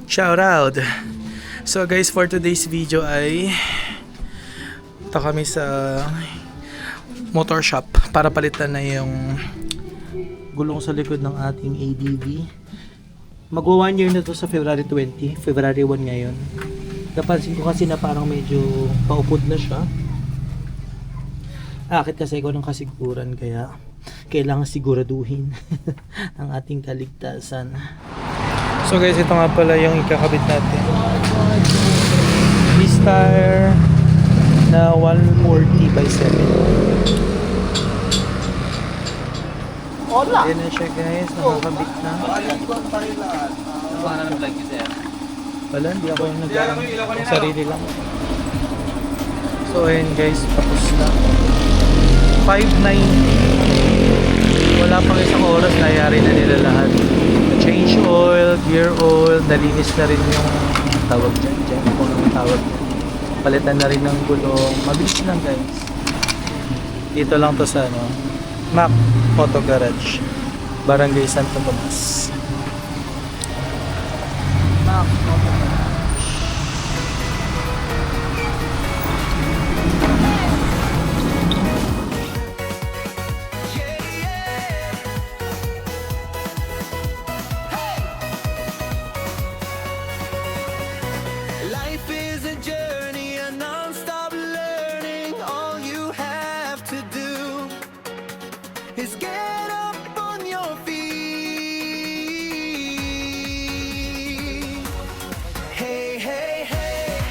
Shout out! So guys, for today's video ay ito kami sa motor shop para palitan na yung gulong sa likod ng ating ADV. Magwa 1 year na to sa February 20, February 1 ngayon. Napansin ko kasi na parang medyo paupod na siya. Akit kasi ako ng kasiguran, kaya kailangan siguraduhin ang ating kaligtasan. So guys, ito nga pala yung ikakabit natin. V-Star na 140 by 7. Hola! Ayan na siya guys, nakakabit na. Wala, hindi ako yung nag-aarang yung sarili lang. So ayun guys, tapos na. 5:90. Wala pang isang oras, nayari na nila lahat. Change oil, gear oil, nalinis na rin yung tawag dyan, kung anong tawag dyan. Palitan na rin ng gulong. Mabilis lang guys. Dito lang to sa Mac Auto Garage, Barangay Santo Tomas. Mac Auto Garage. Life is a journey, a non-stop learning. All you have to do is get up on your feet. Hey, hey, hey,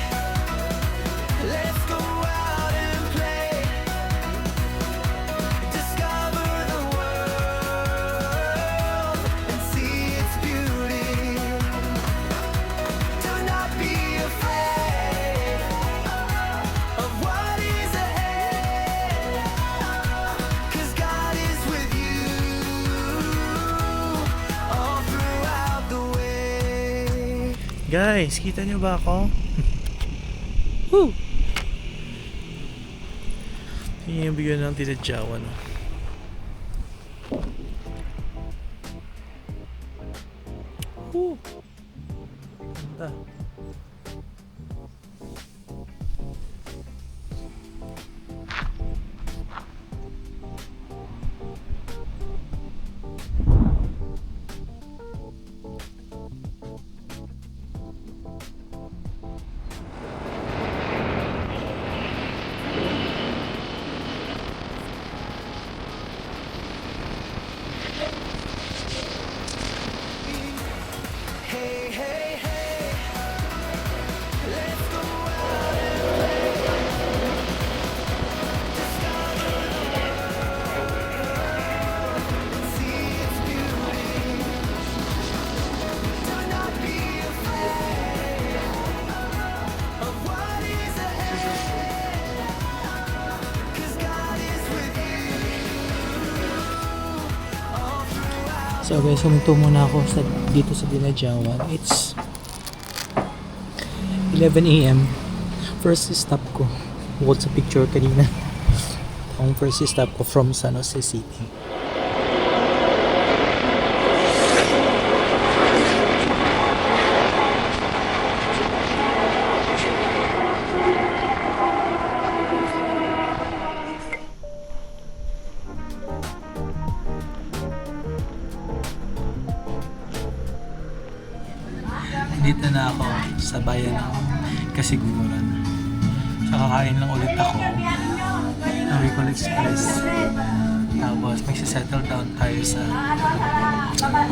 let's go out and play. Discover the world and see its beauty. Do not be afraid of what is ahead, 'cause God is with you all throughout the way. Guys, kita nyo ba ako? Woo! Yun yung bigyan ng tinadyawan. Woo! Ganda. Hey, hey, hey, let's go out and play. Discover the world and see its beauty. Do not be afraid of what is ahead, 'cause God is with you all throughout. So guys, huminto muna ako dito sa Dinadyawan. It's 11 AM. First stop ko. Bukod sa picture kanina. Ang first stop ko from San Jose City. Dito na ako sa bayan ng Kasiguran. So kakain lang ulit ako ng Recall Express. Tapos magsisettle down tayo sa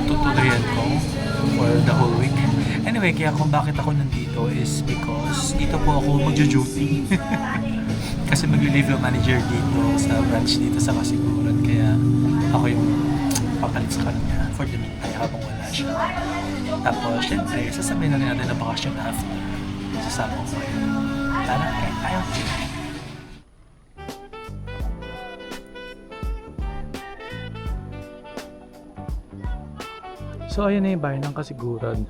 tutuluyan ko for the whole week. Anyway, kaya kung bakit ako nandito is because dito po ako magjo-duty. Kasi magli-leave yung manager dito sa branch dito sa Kasiguran. Kaya ako yung papalit sa kanya for the meantime habang wala siya. Tapos, syempre, sasabihin na rin natin na bakasyon after. Sasama ko yun. Tara, kain tayo. So, ayun na yung bayan ng Kasiguran.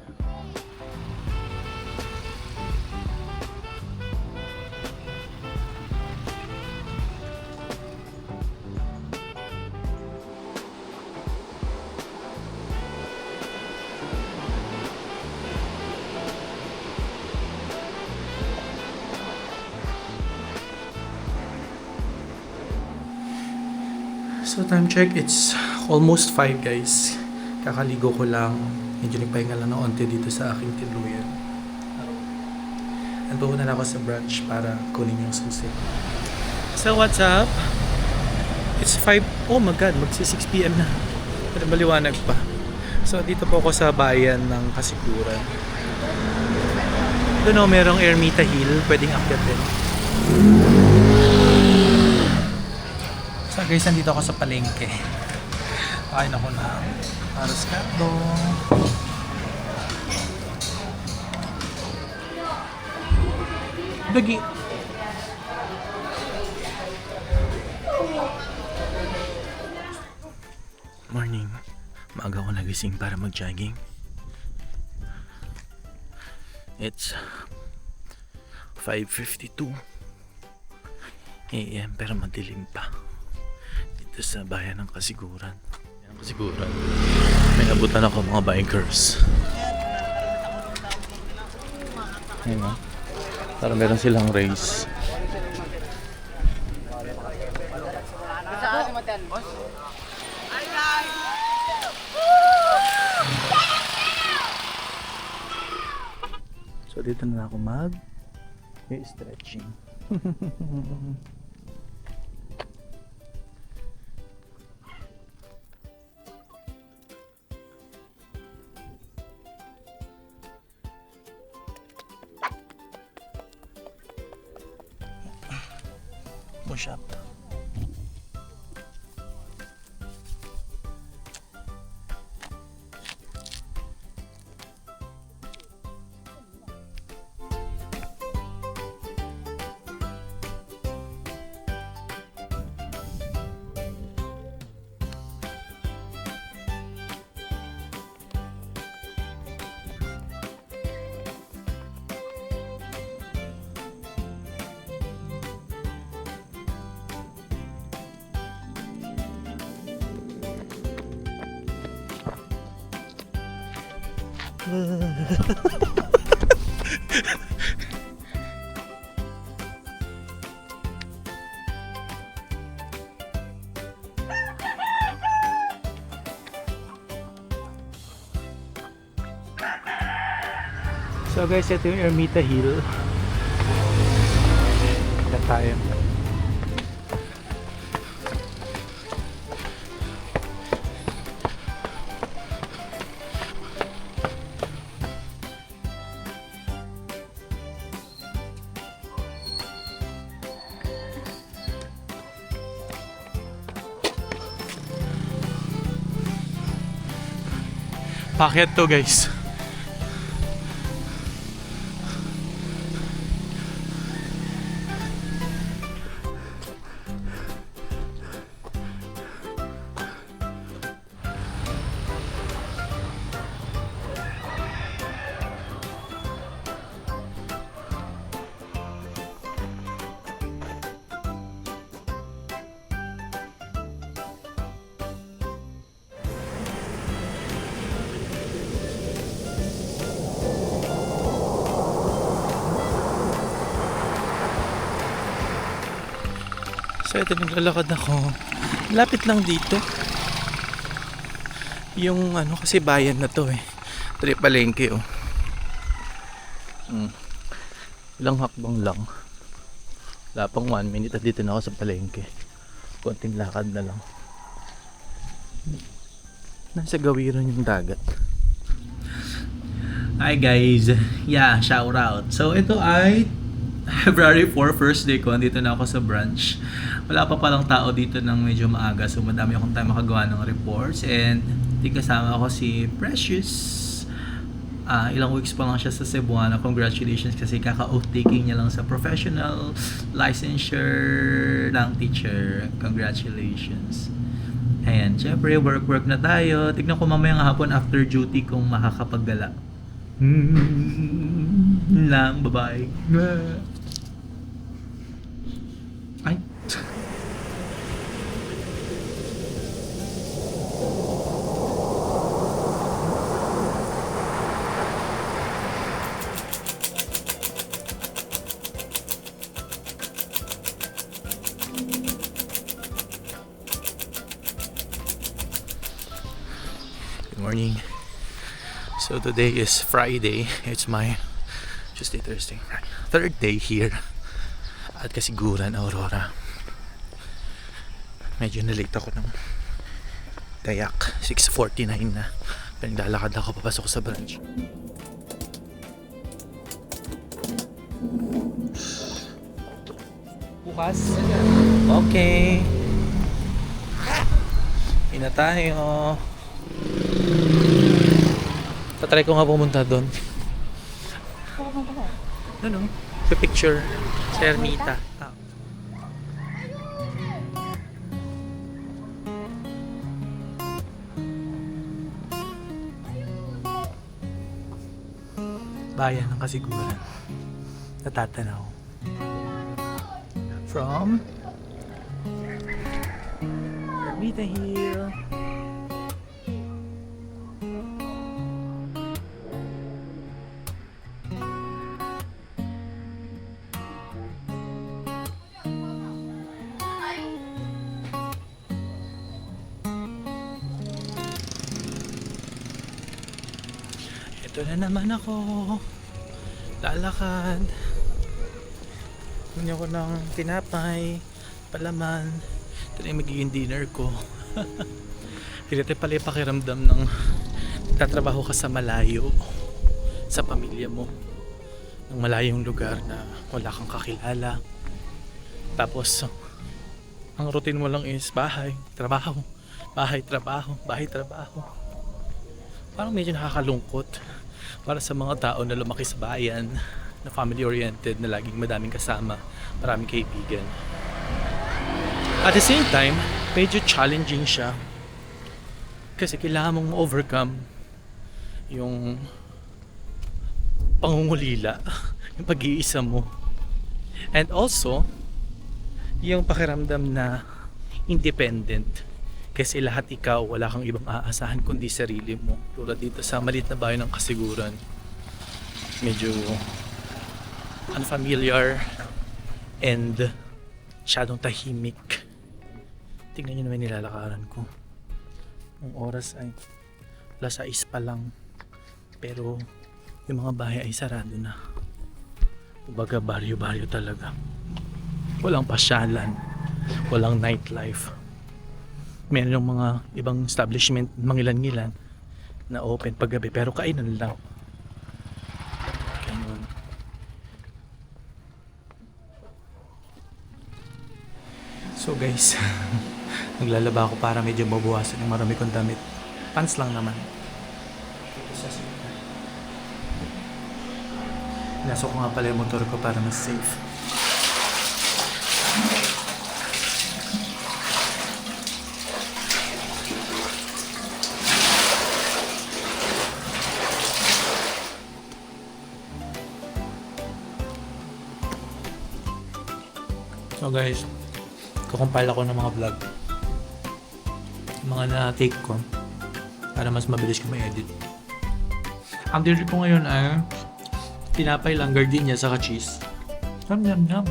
So time check, it's almost 5 guys. Kakaligo ko lang. Medyo nagpahinga lang ng onte dito sa aking tuluyan. And pupunta na ako sa branch para kunin yung susi. So what's up? It's 5, oh my god, magsi 6 PM na. Pero maliwanag pa. So dito po ako sa bayan ng Kasiguran. Doon o, merong Ermita Hill, pwedeng akyatin. So guys, nandito ako sa palengke. Kain ako ng arroz caldo. Dagi. Morning. Maaga ako nagising para mag-jogging. It's 5:52 AM pero madilim pa dito sa bayan ng Kasiguran. Yan ang Kasiguran. May abutan ako mga bikers. Ayun o. Parang meron silang race. So dito na ako mag-stretching. Push up. So guys, ito yung Ermita Hill. Ito tayo. Paket to guys. So ito, naglalakad ako. Lapit lang dito. Yung ano, kasi bayan na to eh. Ito yung palengke oh. Ilang hakbang lang. Wala pang 1 minute at dito na ako sa palengke. Konting lakad na lang. Nasa gawiran yung dagat. Hi guys. Yeah, shout out. So ito ay February 4, first day ko. Andito na ako sa branch. Wala pa palang tao dito ng medyo maaga. So madami akong time makagawa ng reports. And kasama ako si Precious. Ilang weeks pa lang siya sa Cebuana. Congratulations kasi kaka-oath taking niya lang sa professional licensure ng teacher. Congratulations. Ayan, syempre work na tayo. Tignan ko mamayang hapon after duty kung makakapaggala. Lang, bye-bye. Ay. morning. So today is Friday. It's my Tuesday, Thursday, Friday. Third day here at Kasiguran, Aurora. Medyo nalate ako ng kayak. 6:49 na. Naglalakad ako papasok sa branch. Bukas. Okay. Ina tayo. Tatry ko nga pumunta doon. Ano? Picture. Si Ermita. Ah. Bayan ng Kasiguran. Natatanaw. From Ermita Hill. Ito na naman ako. Lalakad. Kunin ko ng tinapay, palaman. Ito na yung magiging dinner ko. Ganito pala yung pakiramdam ng nagtatrabaho ka sa malayo sa pamilya mo. Ng malayong lugar na wala kang kakilala. Tapos, ang routine mo lang is bahay, trabaho, bahay, trabaho, bahay, trabaho. Parang medyo nakakalungkot para sa mga tao na lumaki sa bayan, na family-oriented, na laging madaming kasama, maraming kaibigan. At the same time, medyo challenging siya kasi kailangan mong overcome yung pangungulila, yung pag-iisa mo. And also, yung pakiramdam na independent. Kasi lahat ikaw, wala kang ibang aasahan kundi sarili mo. Tulad dito sa maliit na bayan ng Kasiguran. Medyo unfamiliar and masyadong tahimik. Tingnan nyo naman nilalakaran ko. Ang oras ay alas 6 pa lang. Pero yung mga bahay ay sarado na. Kumbaga baryo-baryo talaga. Walang pasyalan. Walang nightlife. Meron yung mga ibang establishment, mangilan-ngilan na open paggabi, pero kainan lang. Ganun. So guys, naglalaba ako para medyo mabawasan yung marami kong damit. Pants lang naman. Pinasok ko nga pala yung motor ko para mas safe. So guys, kukumpile ako ng mga vlog. Yung mga na-take ko para mas mabilis ko ma-edit. Ang dinner ko ngayon ay tinapay lang, gardenia, saka cheese. Yum, yum, yum.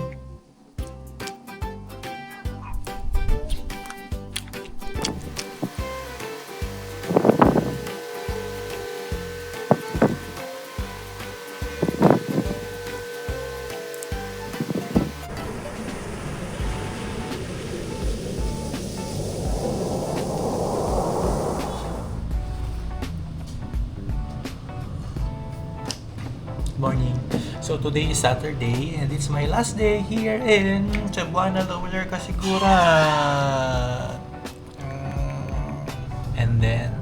Morning. So today is Saturday and it's my last day here in Cebuana Lower Kasiguran. And then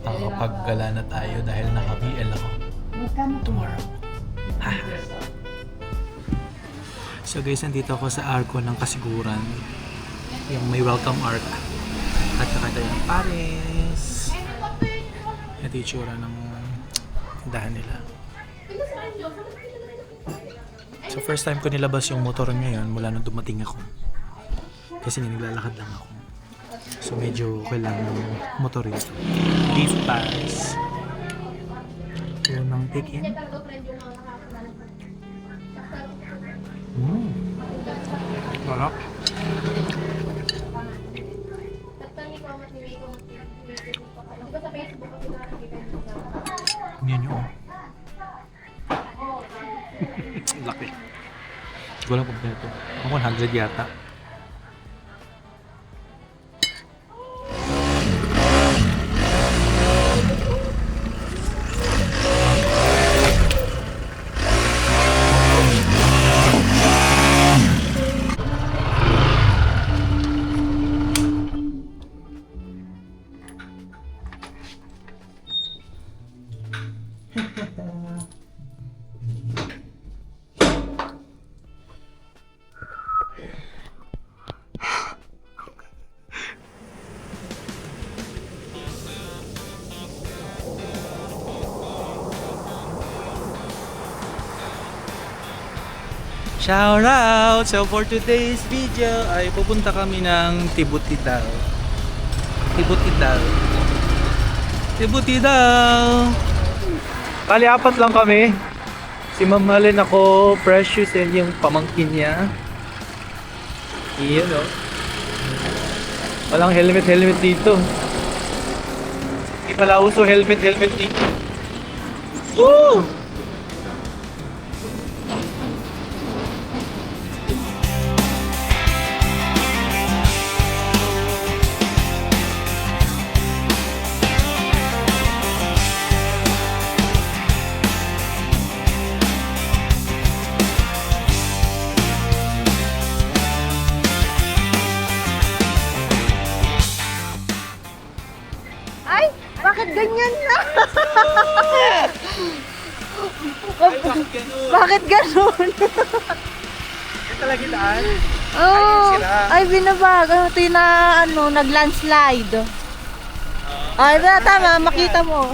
makakapaggala na tayo dahil naka-BL ako tomorrow. So guys, nandito ako sa arko ng Kasiguran, yung may welcome arc at saka tayo ng Paris. Ito yung tsura ng tindahan nila. So first time ko nilabas yung motor ngayon mula nung dumating ako. Kasi naglalakad lang ako. So medyo kailangan ng motor ito. Beef Paris. Unang take-in. Sarap. Yan yun. Laki. Hindi ko lang kung ito. 100 yata. Shout out! So for today's video ay pupunta kami ng Tibutidaw. Tibutidaw. Tibutidaw! Bali, apat lang kami. Si Ma'am Malen, ako, Precious, and yung pamangkin niya. Iyan o. Walang helmet dito. Hindi pala uso helmet dito. Woo! Ay, bakit ganyan na? Bakit ganun? Yan talaga daan. Oh, sila. ay binabag. Ito yung nag-landslide. Ay, tama, makita mo.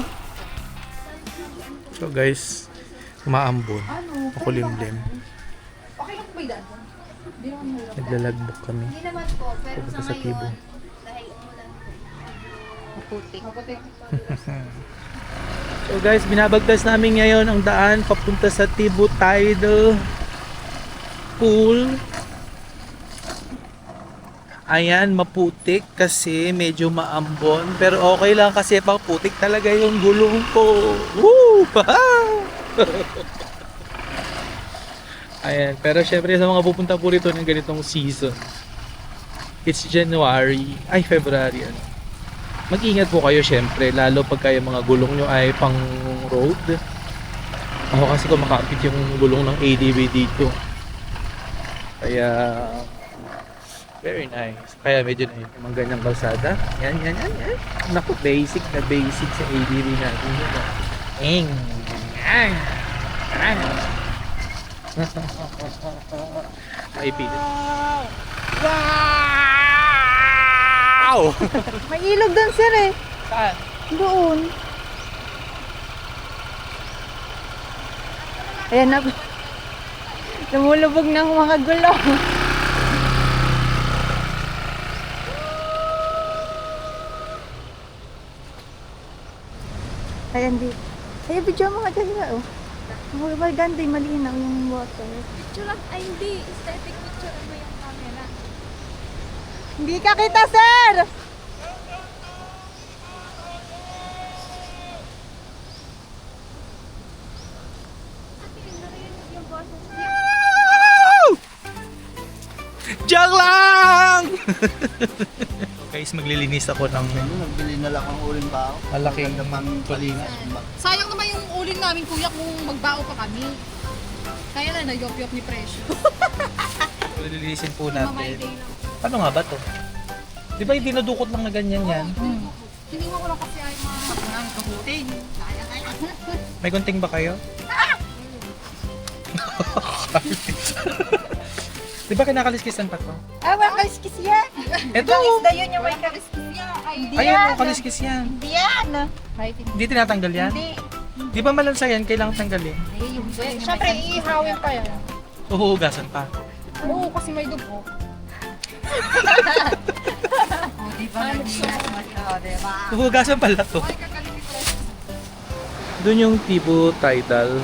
So guys, umaambon. Makulimlim. Okay lang po ba daan? Naglalagbok kami. Hindi naman po, pero Pupunta sa Tibo. dahil umulan po. Maputik. So guys, binabagtas namin ngayon ang daan papunta sa Tibo Tide Pool. Ayan, maputik kasi medyo maambon. Pero okay lang kasi paputik talaga yung gulong ko. Woo! Ayan, pero syempre sa mga pupunta po rito ng ganitong season, it's January, ay February. Mag-ingat po kayo syempre, lalo pag kayo mga gulong nyo ay pang road. Ako kasi kumakapit yung gulong ng ADB dito. Kaya very nice. Kaya medyo na yung mga ganyang kalsada. Yan. Naku, basic na basic sa ADB natin yun. Ay, pilit. Wow! May ilog doon, sir eh. Saan? Doon. Ayan na. Lumulubog ng mga gulong. Ayan di. Ay, video mo nga dyan oh. Maganda yung malinaw yung water. Picture lang, ay hindi, aesthetic picture mo yung camera. Hindi ka kita, sir! Yung boses Diyan lang! Guys, maglilinis ako ng Nagbili na lang ang uling bao. malaking Palingas. sayang naman yung uling namin kuya kung magbao pa kami. Kaya na, nagyop-yop ni Presyo. Lilinisin po Mamay natin. day lang. Ano nga ba to? Di ba yung dinudukot lang na ganyan yan? Hiniwa ko lang kasi ay mga kabuting. May gunting ba kayo? Di ba kinakaliskisan pa to? Ah, walang kaliskis yan. Eto! Isda yun yung may kaliskis yan. Hindi Ayun, yan. kaliskis yan. Hindi yan. Hindi tinatanggal yan? Hindi. Di ba malansa yan? Kailangan tanggalin. Siyempre, iihawin pa yan. Uhugasan pa. Oo, kasi may dugo. Uhugasan pala to. Doon yung Tibo Tidal.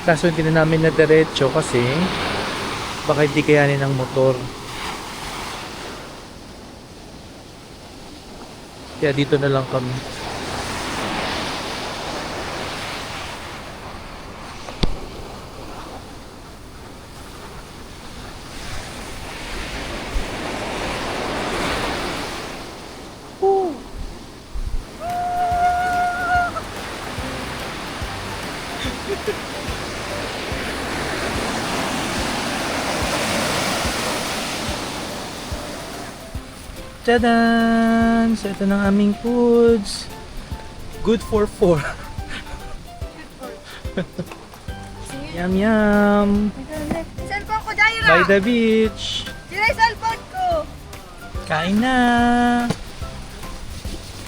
Kaso hindi na namin na diretso kasi baka hindi kayanin ng motor. Kaya dito na lang kami. Tadaan! So ito ng aming foods. Good for 4. Yum yum! Cellphone ko, Jaira! By the beach! Sira yung cellphone ko! Kain na!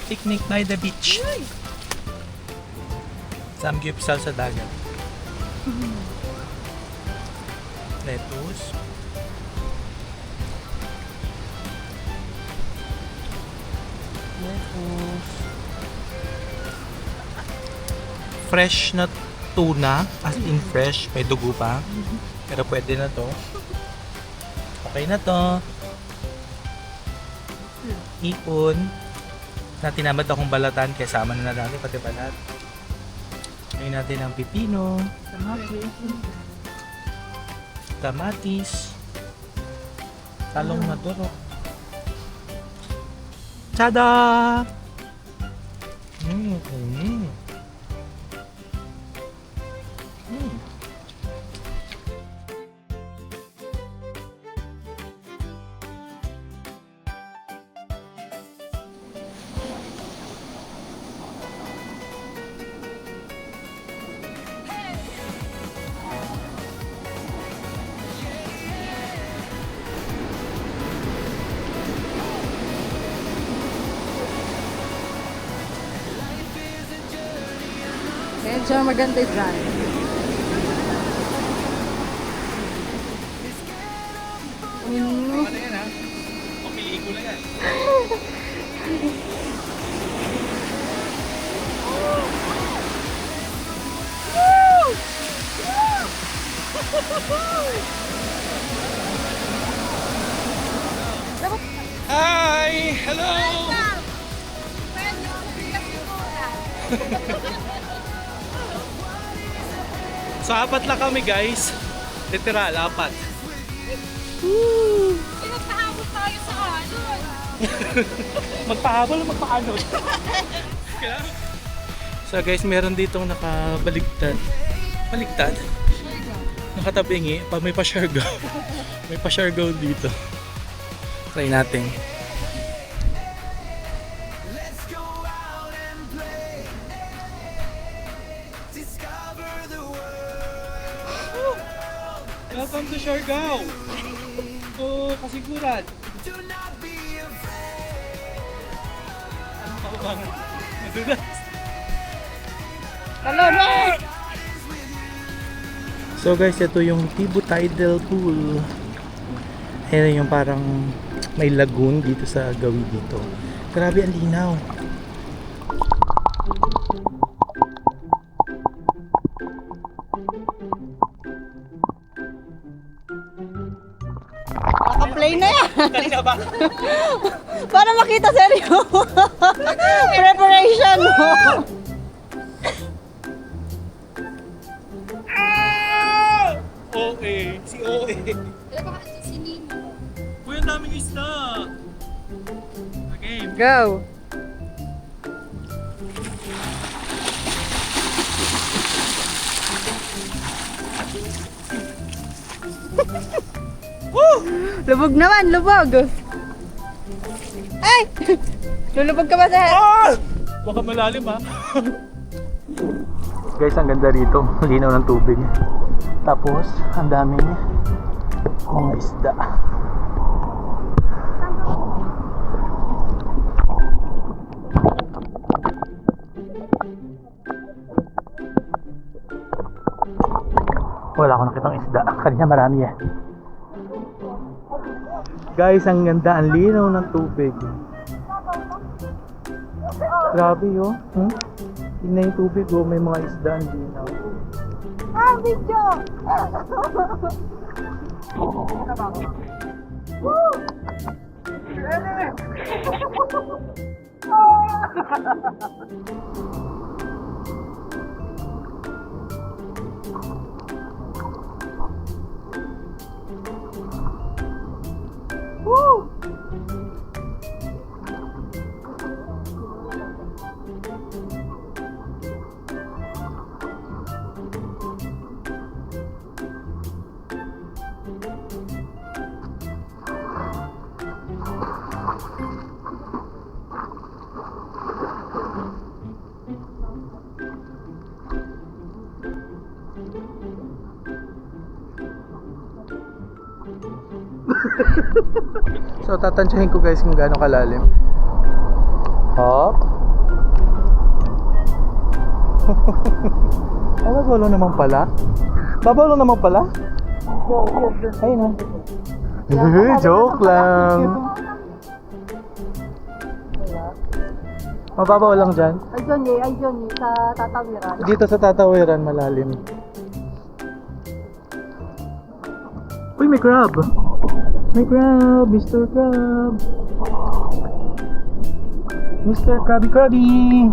Picnic by the beach. Samgyupsal sa dagat. Lettuce. Lettuce. Fresh na tuna, as in fresh, may dugo pa. Pero pwede na to. Okay na to. Ipon. Na tinamad akong balatan kaya sama na natin pati balat. Ngayon natin ang pipino. Kamatis. Talong na durok. Tada! Medyo maganda dyan. Hi! Hello! So, apat lang kami guys. Literal, apat. Pinagpahabol tayo sa alon. Magpahabol o magpaanod? So guys, meron ditong nakabaligtad. Baligtad? Nakatabingi. May pa-siargao. May pa-siargao dito. Try natin. Let's go out and play. Discover the world. Welcome to Siargao! So, kasiguran. Do not be afraid. Anong kaubangan? Madulas. So guys, ito yung Tibu Tidal Pool. Ayan yung parang may lagoon dito sa gawin dito. Grabe ang linaw. Naka-play na yan! Kanina ba? Para makita seryo! Preparation mo! OA. Si OA. Alam ba kasi si Nino? Uy, ang daming isda. Okay. Go! Lubog naman, lubog! Ay! Lulubog ka ba sa... Ah! Baka malalim ha. Guys, ang ganda rito. Linaw ng tubig. Tapos, ang daming mga isda. Wala akong nakitang isda. Kanina marami eh. Guys, ang ganda. Ang linaw ng tubig. Grabe yun. Tingnan yung tubig oh. May mga isda. Ang linaw. Ah, video! So tatansyahin ko guys kung gaano kalalim. Hop. Ay, babaw lang naman pala. Babaw lang naman pala. Ayun na. Joke lang. Mababaw lang dyan. Ay, Johnny, sa tatawiran. Dito sa tatawiran malalim. Uy, may crab! May crab! Mr. Crab! Mr. Krabby Krabby!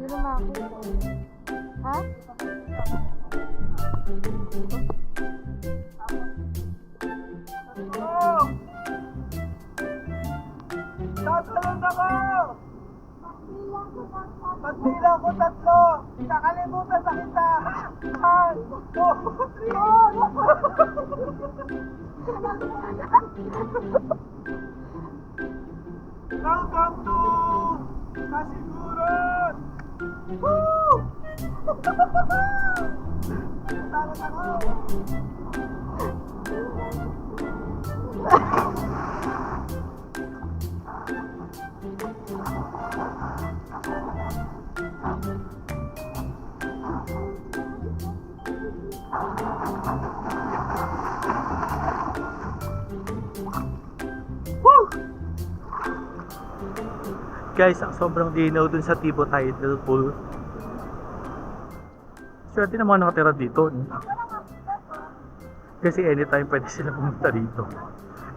Dito na ako. Ha? Tatalon ako! Pagbilang ko 3, kakalimutan sa kita! 1, 2, 3! Welcome to Kasiguran! Woo! Tatalon ako! Guys, ang sobrang linaw dun sa Tibo Tidal Pool. Swerte na mga nakatira dito, no? Kasi anytime pwede sila pumunta dito.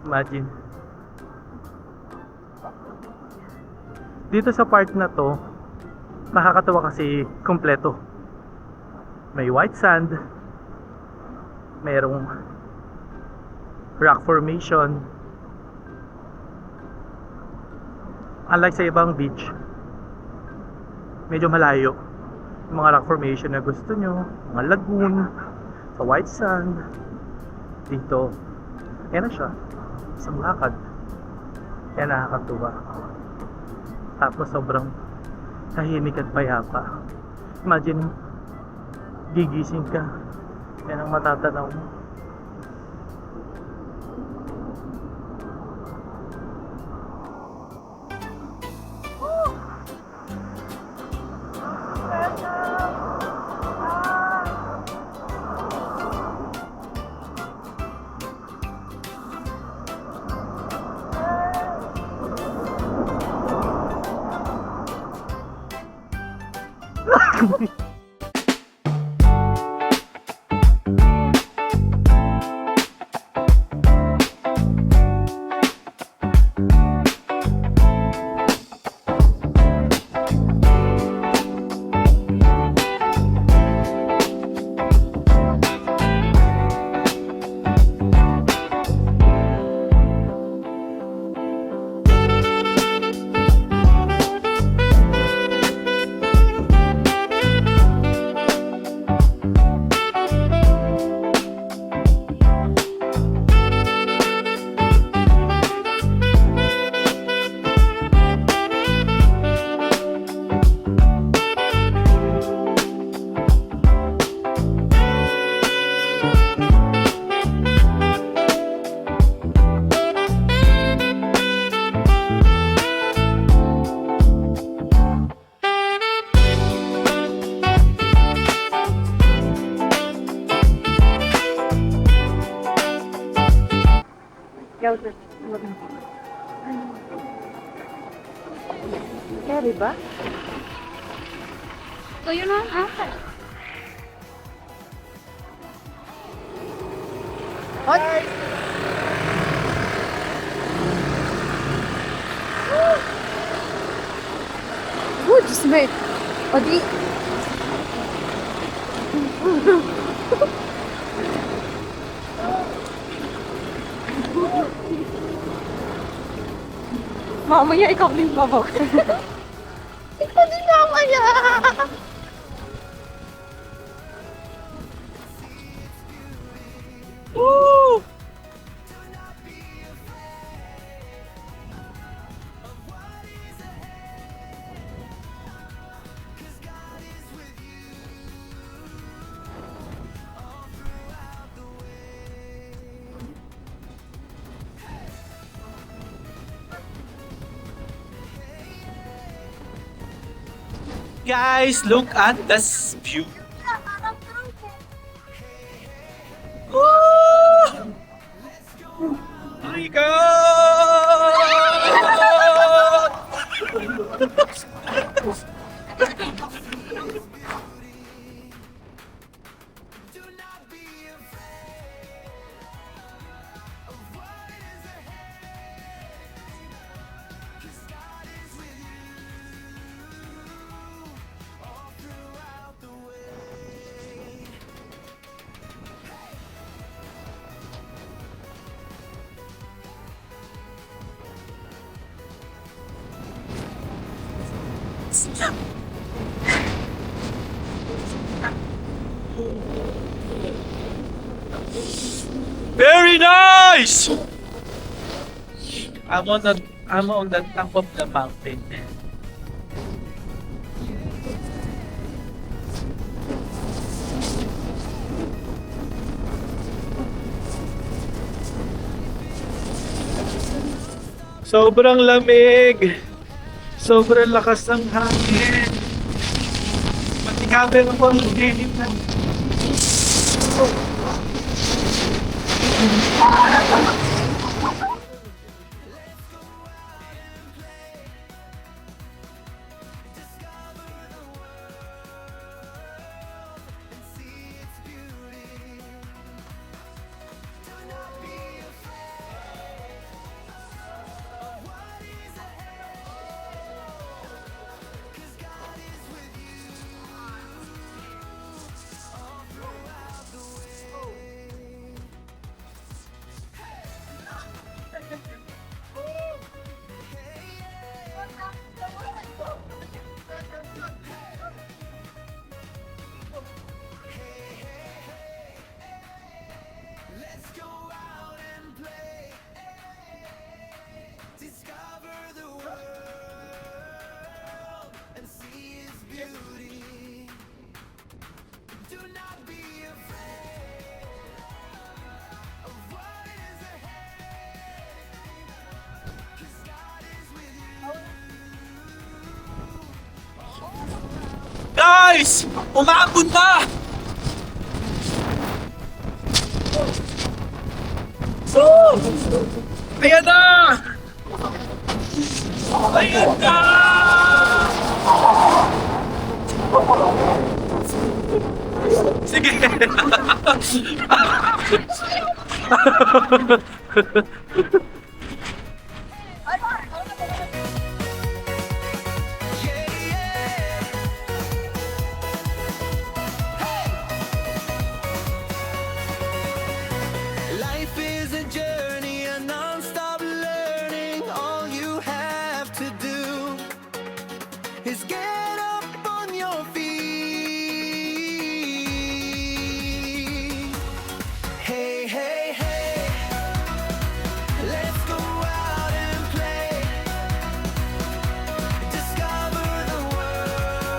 Imagine. Dito sa part na to, nakakatawa kasi kompleto. May white sand, mayroong rock formation. Unlike sa ibang beach, medyo malayo yung mga rock formation na gusto nyo, mga lagoon, sa white sand. Dito, yan na siya, isang lakad. Yan, nakakatuwa. Tapos sobrang tahimik at payapa. Imagine, gigising ka, yan ang matatanaw mo. Carry ba? So yun na. Hot! Oh, Diyos me. O di. Mamaya ikaw din babak. Ikaw din mamaya. Woo! Guys, look at this view. Oh my God! Very nice! I'm on the top of the mountain. Sobrang lamig. Sobrang lakas ng hangin. Pati camera ko ang dilim na. Guys! Umaabot na! Oh! Ayan na! Ayan na! Sige! Life is a journey, a non-stop learning. All you have to do is get up on your feet. Hey, hey, hey, let's go out and play. Discover the world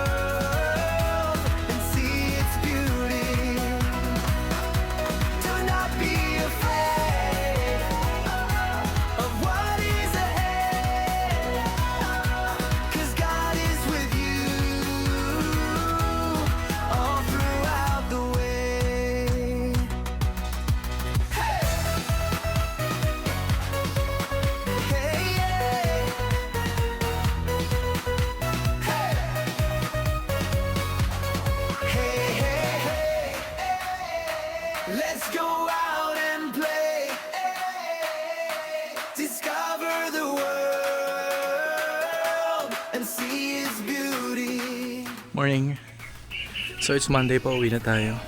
and see its beauty. Do not be afraid of what is ahead, 'cause God is with you. see his beauty. Morning. So it's Monday pa, uwi na tayo.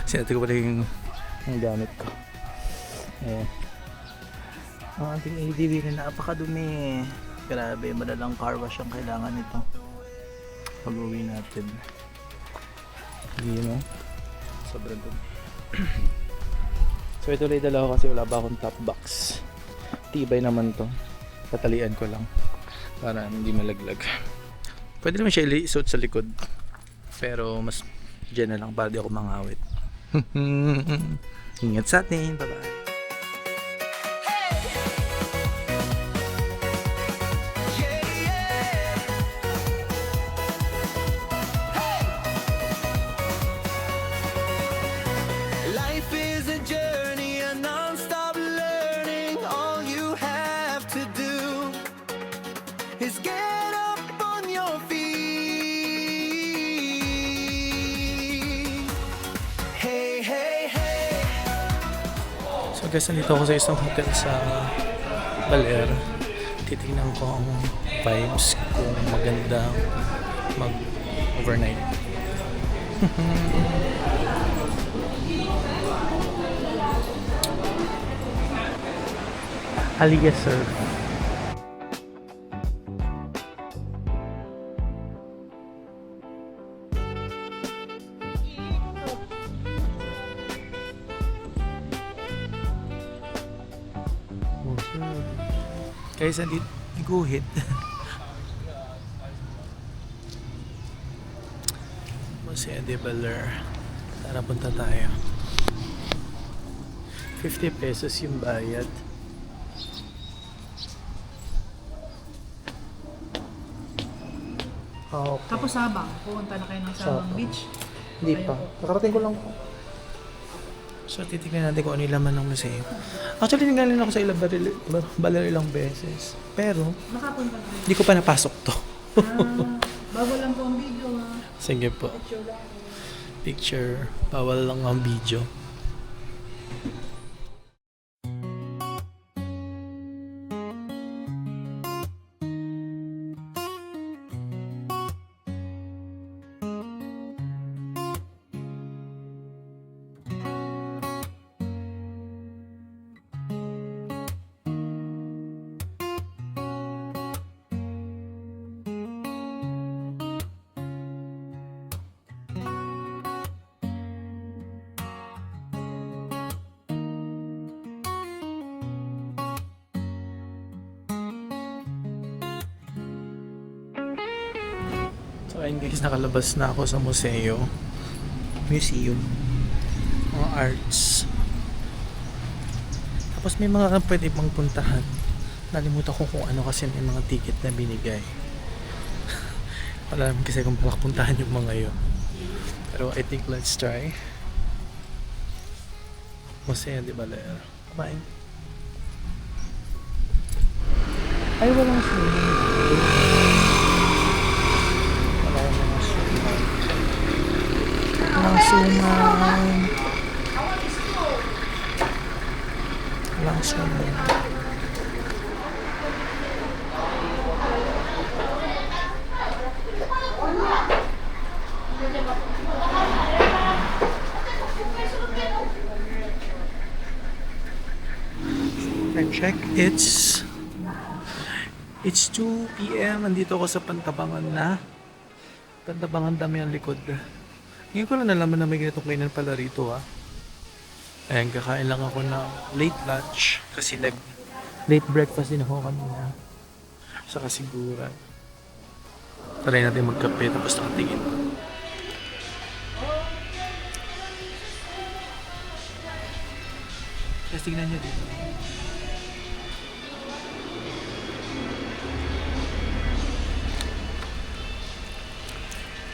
Sinati ko pala yung gamit ko. Ayan. Ang ating ADV na napakadumi. Grabe, madalang car wash ang kailangan nito pag uwi natin. Hindi no? Sobrang dumi. So ito lang dala ko kasi wala ba akong top box. Tibay naman to. Tatalian ko lang para hindi malaglag. Pwede naman siya isuot sa likod. Pero mas dyan na lang para di ako mangawit. Ingat sa atin. Bye-bye. Yeah, yeah. Hey. Life is a journey, a non-stop learning. All you have to do is get up on your feet. Hey, hey, hey. So guys, nandito ako sa isang hotel sa Baler. Titignan ko ang vibes kung maganda mag-overnight. Aliya sir. Guys, andito guhit. Jose de Baler. Tara, punta tayo. 50 pesos yung bayad. Okay. Tapos Sabang. Pupunta na kayo ng Sabang Sabang. Beach. Hindi pa. Nakarating ko lang po. So, titignan natin kung ano yung laman ng museo. Actually, nanggaling ako sa Baler ilang beses. Pero, Nakapunta na kayo. hindi ko pa napasok to. Bago lang po ang video ha. Sige po. Picture lang. Picture. Bawal lang ang video. So ayun guys, nakalabas na ako sa museum. Mga arts. Tapos may mga pwede pang puntahan. Nalimutan ko kung ano kasi may mga ticket na binigay. Wala naman kasi kung puntahan yung mga yun. Pero I think let's try. Museo de Baler. Kumain. Ay, walang swimming pool. Walang suman. Walang suman. Time check. It's 2 p.m. Andito ako sa Pantabangan na. Pantabangan, dami ang likod. Ngayon ko lang nalaman na may ganitong kainan pala rito ha. Ayan, kakain lang ako ng late lunch. Kasi late breakfast din ako kanina. Sa kasiguran. Try natin magkape tapos nakatingin. Kasi tignan nyo dito.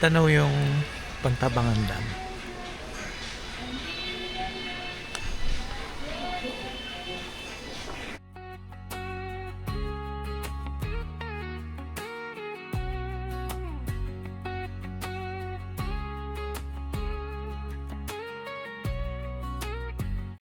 Tanaw yung Pantabangan Dam.